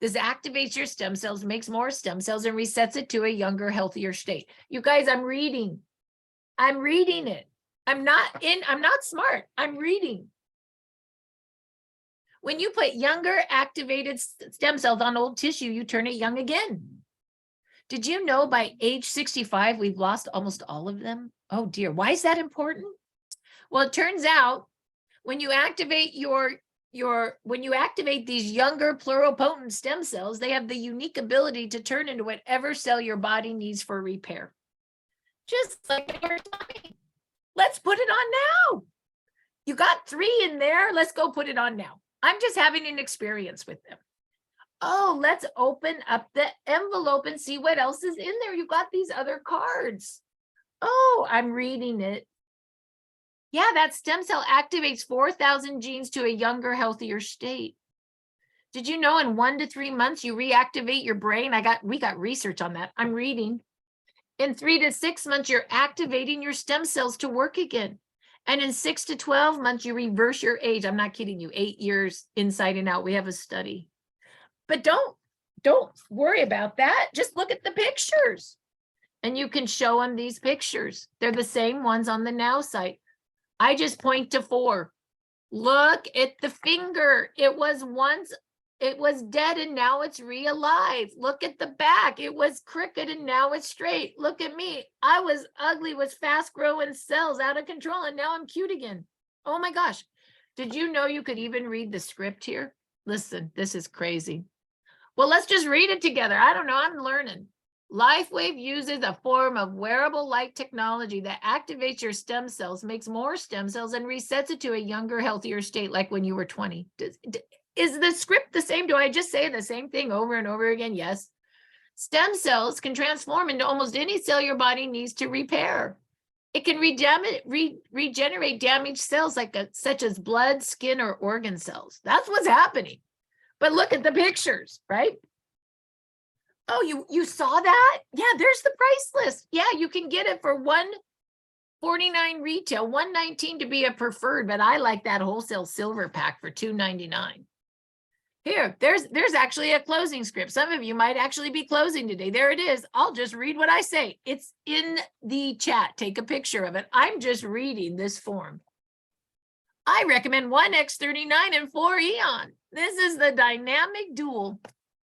This activates your stem cells, makes more stem cells, and resets it to a younger, healthier state. You guys, I'm reading it. I'm not smart. I'm reading. When you put younger activated stem cells on old tissue, you turn it young again. Did you know by age 65, we've lost almost all of them? Oh dear, why is that important? Well, it turns out when you activate when you activate these younger pluripotent stem cells, they have the unique ability to turn into whatever cell your body needs for repair. Just like your tummy. Let's put it on now. You got 3 in there. Let's go put it on now. I'm just having an experience with them. Oh, let's open up the envelope and see what else is in there. You got these other cards. Oh, I'm reading it. Yeah, that stem cell activates 4,000 genes to a younger, healthier state. Did you know in 1 to 3 months you reactivate your brain? We got research on that. I'm reading. In 3 to 6 months, you're activating your stem cells to work again. And in 6 to 12 months, you reverse your age. I'm not kidding you. 8 years inside and out. We have a study. But don't worry about that. Just look at the pictures. And you can show them these pictures. They're the same ones on the Now site. I just point to 4. Look at the finger. It was dead and now it's re-alive. Look at the back. It was crooked and now it's straight. Look at me. I was ugly with fast growing cells out of control and now I'm cute again. Oh my gosh. Did you know you could even read the script here? Listen, this is crazy. Well, let's just read it together. I don't know. I'm learning. Lifewave uses a form of wearable light technology that activates your stem cells, makes more stem cells, and resets it to a younger, healthier state like when you were 20. Is the script the same? Do I just say the same thing over and over again? Yes. Stem cells can transform into almost any cell your body needs to repair. It can regenerate damaged cells such as blood, skin, or organ cells. That's what's happening. But look at the pictures, right? Oh, you saw that? Yeah, there's the price list. Yeah, you can get it for $149 retail, $119 to be a preferred, but I like that wholesale silver pack for $299. Here, there's actually a closing script. Some of you might actually be closing today. There it is. I'll just read what I say. It's in the chat. Take a picture of it. I'm just reading this form. I recommend 1 X39 and 4 Eon. This is the dynamic dual.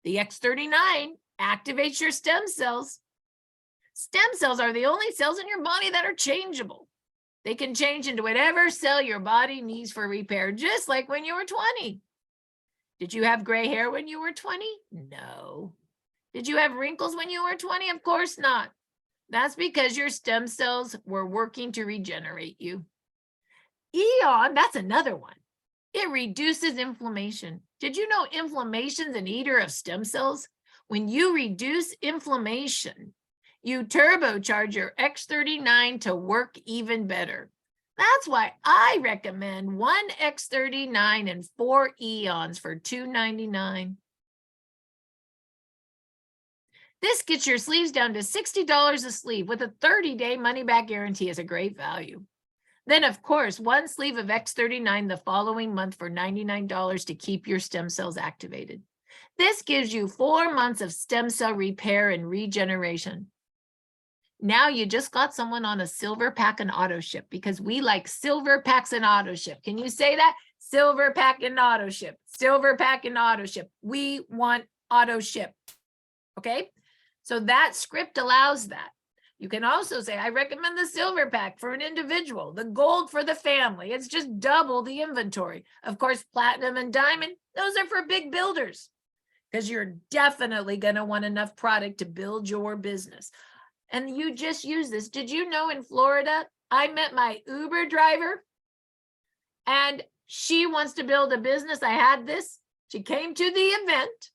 The X39 activates your stem cells. Stem cells are the only cells in your body that are changeable. They can change into whatever cell your body needs for repair, just like when you were 20. Did you have gray hair when you were 20? No. Did you have wrinkles when you were 20? Of course not. That's because your stem cells were working to regenerate you. Eon, that's another one. It reduces inflammation. Did you know inflammation is an eater of stem cells? When you reduce inflammation, you turbocharge your X39 to work even better. That's why I recommend 1 X39 and 4 Eons for $299. This gets your sleeves down to $60 a sleeve with a 30-day money-back guarantee is a great value. Then, of course, 1 sleeve of X39 the following month for $99 to keep your stem cells activated. This gives you 4 months of stem cell repair and regeneration. Now you just got someone on a silver pack and auto ship because we like silver packs and auto ship. Can you say that? silver pack and auto ship, silver pack and auto ship. We want auto ship. Okay. So that script allows that. You can also say, I recommend the silver pack for an individual, the gold for the family. It's just double the inventory. Of course, platinum and diamond, those are for big builders because you're definitely going to want enough product to build your business. And you just use this. Did you know in Florida, I met my Uber driver and she wants to build a business. I had this. She came to the event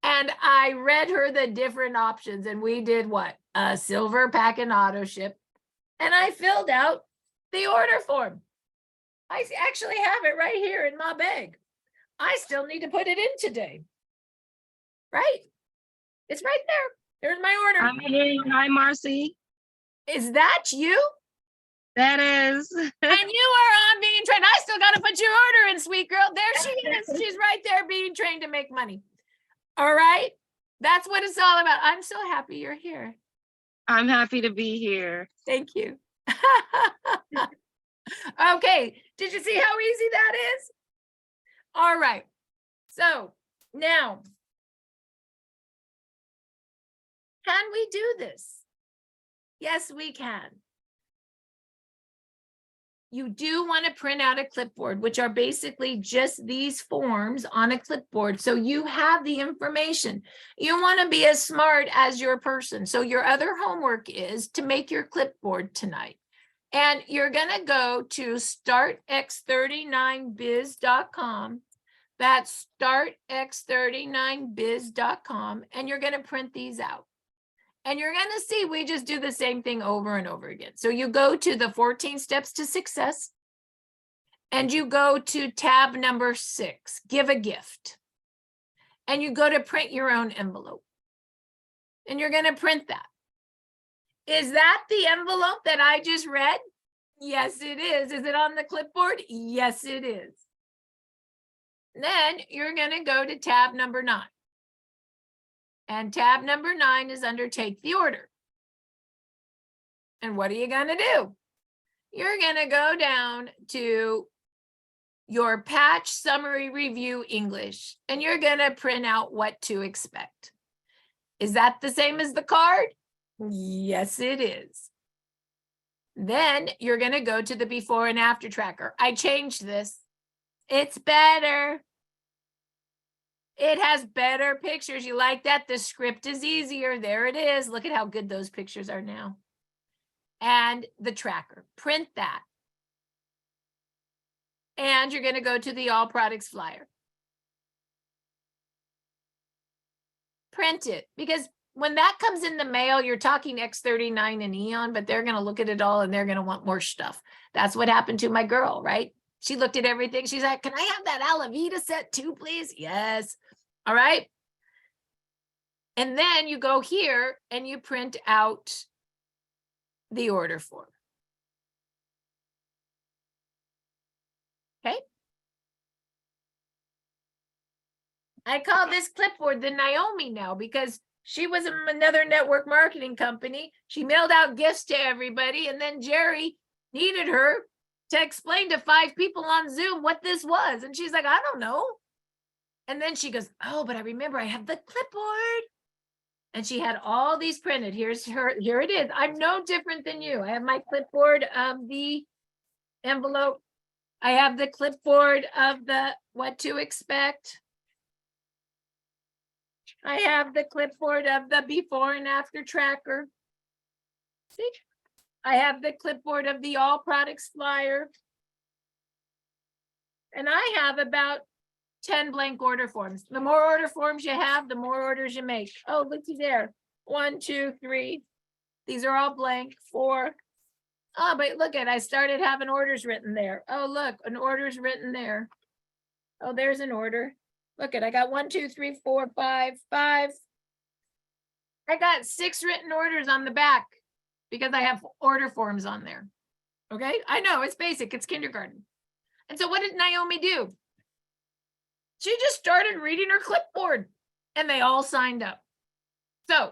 and I read her the different options and we did what? A silver pack and auto ship. And I filled out the order form. I actually have it right here in my bag. I still need to put it in today. Right? It's right there. There's my order. I'm here. Hi, Marcy. Is that you? That is. And you are on being trained. I still got to put your order in, sweet girl. There she is. She's right there being trained to make money. All right. That's what it's all about. I'm so happy you're here. I'm happy to be here. Thank you. Okay. Did you see how easy that is? All right. So now, can we do this? Yes, we can. You do want to print out a clipboard, which are basically just these forms on a clipboard. So you have the information. You want to be as smart as your person. So your other homework is to make your clipboard tonight. And you're going to go to startx39biz.com. That's startx39biz.com. And you're going to print these out. And you're going to see, we just do the same thing over and over again. So you go to the 14 steps to success and you go to tab number 6, give a gift. And you go to print your own envelope. And you're going to print that. Is that the envelope that I just read? Yes, it is. Is it on the clipboard? Yes, it is. Then you're going to go to tab number 9. And tab number 9 is under take the order. And what are you going to do? You're going to go down to your patch summary review English, and you're going to print out what to expect. Is that the same as the card? Yes, it is. Then you're going to go to the before and after tracker. I changed this. It's better. It has better pictures. You like that? The script is easier. There it is. Look at how good those pictures are now. And the tracker. Print that. And you're going to go to the all products flyer. Print it. Because when that comes in the mail, you're talking X39 and Eon, but they're going to look at it all and they're going to want more stuff. That's what happened to my girl, right? She looked at everything. She's like, can I have that Alavita set too, please? Yes. All right. And then you go here and you print out the order form. Okay. I call this clipboard the Naomi now because she was in another network marketing company. She mailed out gifts to everybody. And then Jerry needed her to explain to 5 people on Zoom what this was. And she's like, I don't know. And then she goes, oh, but I remember I have the clipboard. And she had all these printed. Here it is. I'm no different than you. I have my clipboard of the envelope. I have the clipboard of the what to expect. I have the clipboard of the before and after tracker. See? I have the clipboard of the all products flyer. And I have about 10 blank order forms. The more order forms you have, the more orders you make. Oh, looky there. 1, 2, 3. These are all blank. 4. Oh, but look at, I started having orders written there. Oh, look, an order's written there. Oh, there's an order. Look at, I got 1, 2, 3, 4, 5. I got 6 written orders on the back because I have order forms on there. Okay, I know it's basic, it's kindergarten. And so what did Naomi do? She just started reading her clipboard and they all signed up. So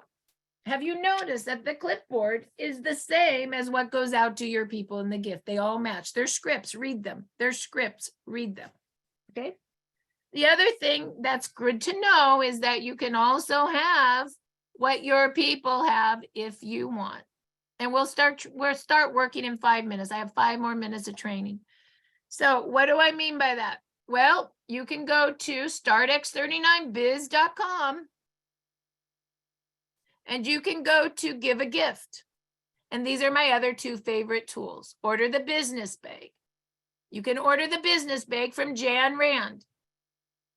have you noticed that the clipboard is the same as what goes out to your people in the gift? They all match. They're scripts, read them. They're scripts, read them. Okay. The other thing that's good to know is that you can also have what your people have if you want. And we'll start working in 5 minutes. I have 5 more minutes of training. So what do I mean by that? Well, you can go to startx39biz.com and you can go to give a gift. And these are my other 2 favorite tools. Order the business bag. You can order the business bag from Jan Rand.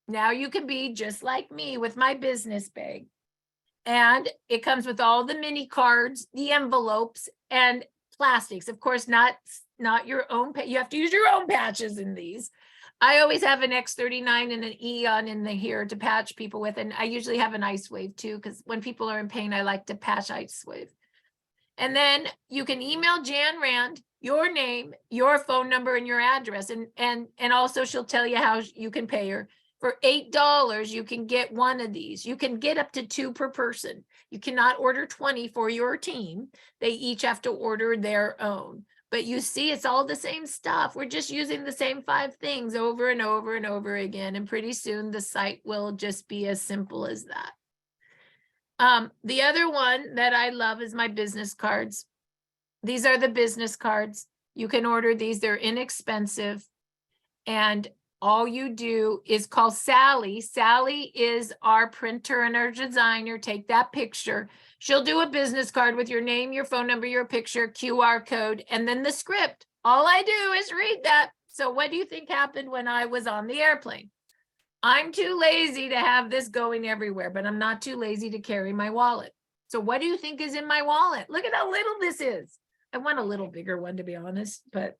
Now you can be just like me with my business bag. And it comes with all the mini cards, the envelopes, and plastics. Of course, not your own. You have to use your own patches in these. I always have an X39 and an Eon in the here to patch people with. And I usually have an Lifewave too, because when people are in pain, I like to patch Lifewave. And then you can email Jan Rand your name, your phone number, and your address. And also she'll tell you how you can pay her. For $8, you can get one of these. You can get up to 2 per person. You cannot order 20 for your team. They each have to order their own. But you see, it's all the same stuff. We're just using the same 5 things over and over and over again. And pretty soon the site will just be as simple as that. The other one that I love is my business cards. These are the business cards. You can order these. They're inexpensive. And all you do is call Sally. Sally is our printer and our designer. Take that picture. She'll do a business card with your name, your phone number, your picture, QR code, and then the script. All I do is read that. So what do you think happened when I was on the airplane? I'm too lazy to have this going everywhere, but I'm not too lazy to carry my wallet. So what do you think is in my wallet? Look at how little this is. I want a little bigger one, to be honest, but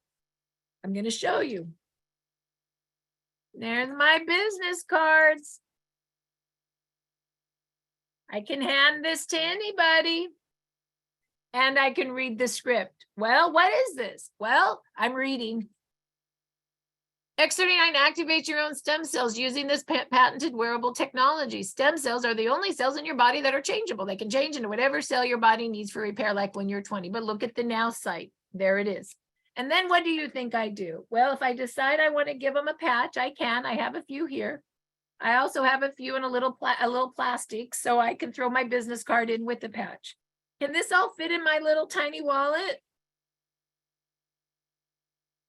I'm going to show you. There's my business cards. I can hand this to anybody. And I can read the script. Well, what is this? Well, I'm reading. X39 activates your own stem cells using this patented wearable technology. Stem cells are the only cells in your body that are changeable. They can change into whatever cell your body needs for repair, like when you're 20. But look at the now site. There it is. And then what do you think I do? Well, if I decide I want to give them a patch, I can. I have a few here. I also have a few in a little plastic, so I can throw my business card in with the patch. Can this all fit in my little tiny wallet?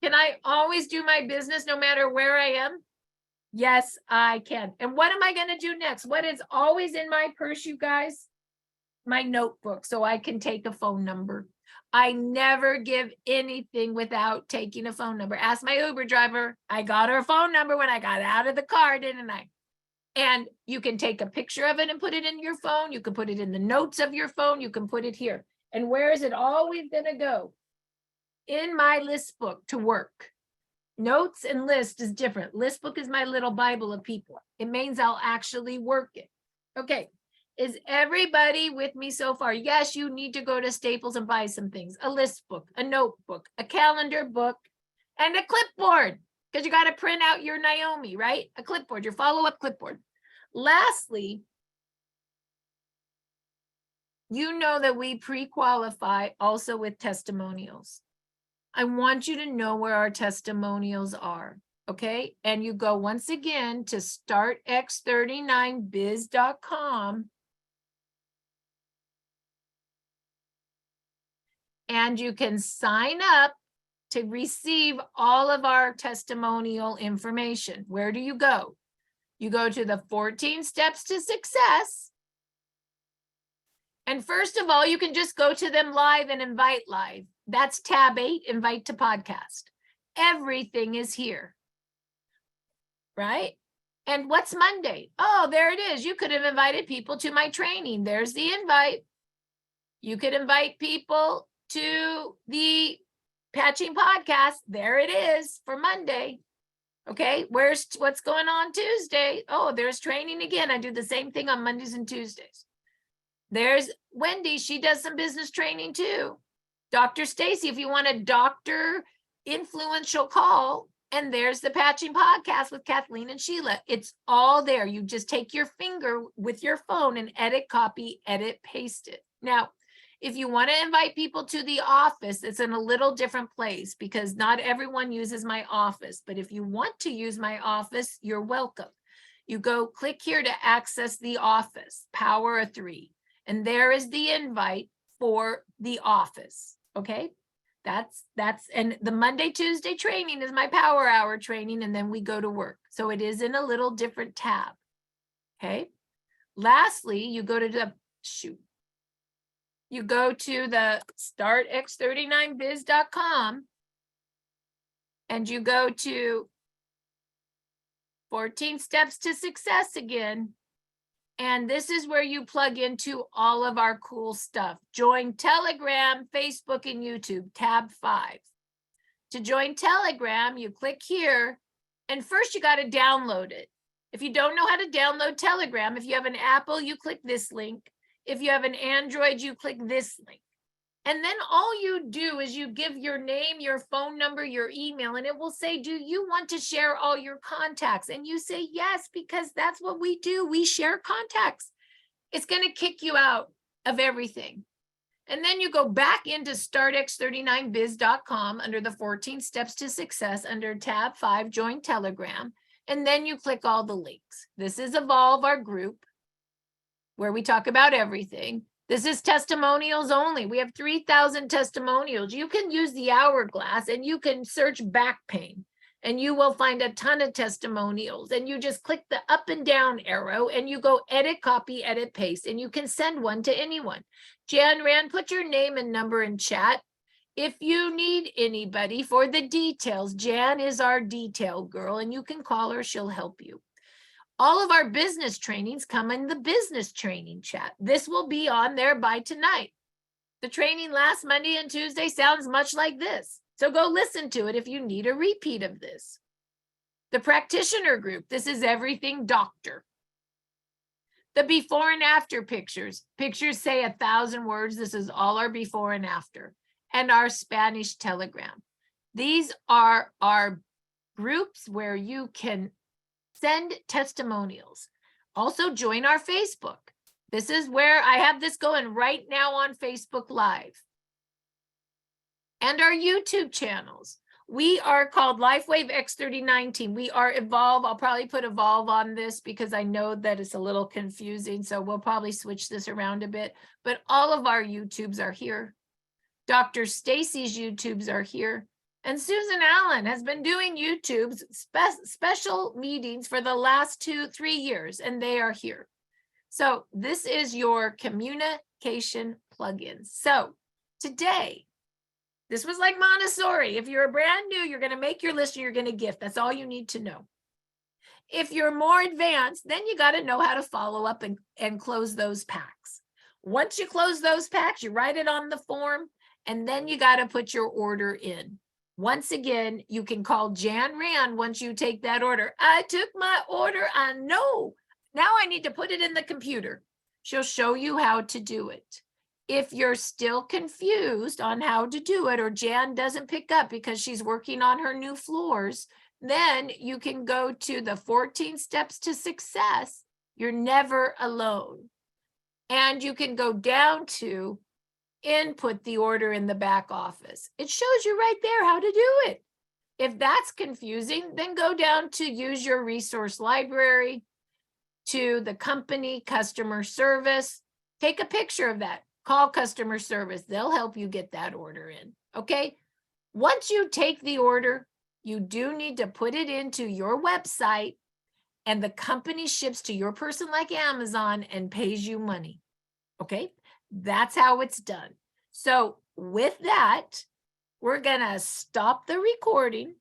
Can I always do my business no matter where I am? Yes, I can. And what am I going to do next? What is always in my purse, you guys? My notebook, so I can take a phone number. I never give anything without taking a phone number. Ask my Uber driver. I got her phone number when I got out of the car, didn't I? And you can take a picture of it and put it in your phone. You can put it in the notes of your phone. You can put it here. And where is it always going to go? In my list book to work. Notes and list is different. List book is my little Bible of people. It means I'll actually work it. Okay. Is everybody with me so far? Yes, you need to go to Staples and buy some things. A list book, a notebook, a calendar book, and a clipboard. Because you got to print out your Naomi, right? A clipboard, your follow-up clipboard. Lastly, you know that we pre-qualify also with testimonials. I want you to know where our testimonials are, okay? And you go once again to startx39biz.com. And you can sign up to receive all of our testimonial information. Where do you go? You go to the 14 steps to success. And first of all, you can just go to them live and invite live. That's tab 8, invite to podcast. Everything is here, right? And what's Monday? Oh, there it is. You could have invited people to my training. There's the invite. You could invite people to the patching podcast. There it is for Monday. Okay, what's going on Tuesday? Oh, there's training again. I do the same thing on Mondays and Tuesdays. There's Wendy. She does some business training too. Dr. Stacy, if you want a doctor influential call, and there's the patching podcast with Kathleen and Sheila. It's all there. You just take your finger with your phone and edit, copy, edit, paste it. Now, if you want to invite people to the office, it's in a little different place because not everyone uses my office. But if you want to use my office, you're welcome. You go click here to access the office, Power of 3. And there is the invite for the office. Okay. And the Monday, Tuesday training is my power hour training. And then we go to work. So it is in a little different tab. Okay. Lastly, you go to the You go to the startx39biz.com and you go to 14 steps to success again. And this is where you plug into all of our cool stuff. Join Telegram, Facebook, and YouTube, tab 5. To join Telegram, you click here. And first you got to download it. If you don't know how to download Telegram, if you have an Apple, you click this link. If you have an Android, you click this link. And then all you do is you give your name, your phone number, your email, and it will say, do you want to share all your contacts? And you say yes, because that's what we do. We share contacts. It's going to kick you out of everything. And then you go back into startx39biz.com under the 14 steps to success under tab 5, join Telegram. And then you click all the links. This is Evolve, our group, where we talk about everything. This is testimonials only. We have 3,000 testimonials. You can use the hourglass and you can search back pain and you will find a ton of testimonials. And you just click the up and down arrow and you go edit, copy, edit, paste, and you can send one to anyone. Jan Rand, put your name and number in chat. If you need anybody for the details, Jan is our detail girl and you can call her, she'll help you. All of our business trainings come in the business training chat. This will be on there by tonight. The training last Monday and Tuesday sounds much like this. So go listen to it if you need a repeat of this. The practitioner group, this is everything doctor. The before and after pictures. Pictures say 1,000 words. This is all our before and after. And our Spanish Telegram. These are our groups where you can send testimonials. Also join our Facebook. This is where I have this going right now on Facebook Live. And our YouTube channels. We are called Lifewave X39 Team. We are Evolve. I'll probably put Evolve on this because I know that it's a little confusing. So we'll probably switch this around a bit. But all of our YouTubes are here. Dr. Stacy's YouTubes are here. And Susan Allen has been doing YouTube's special meetings for the last 2-3 years, and they are here. So this is your communication plugins. So today, this was like Montessori. If you're brand new, you're going to make your list and you're going to gift. That's all you need to know. If you're more advanced, then you got to know how to follow up and close those packs. Once you close those packs, you write it on the form, and then you got to put your order in. Once again, you can call Jan Rand once you take that order. I took my order. I know. Now I need to put it in the computer. She'll show you how to do it. If you're still confused on how to do it, or Jan doesn't pick up because she's working on her new floors, then you can go to the 14 steps to success. You're never alone. And you can go down to input the order in the back office. It shows you right there how to do it. If that's confusing, then go down to use your resource library, to the company customer service. Take a picture of that. Call customer service. They'll help you get that order in. Okay. Once you take the order, you do need to put it into your website and the company ships to your person like Amazon and pays you money. Okay. That's how it's done. So with that, we're going to stop the recording.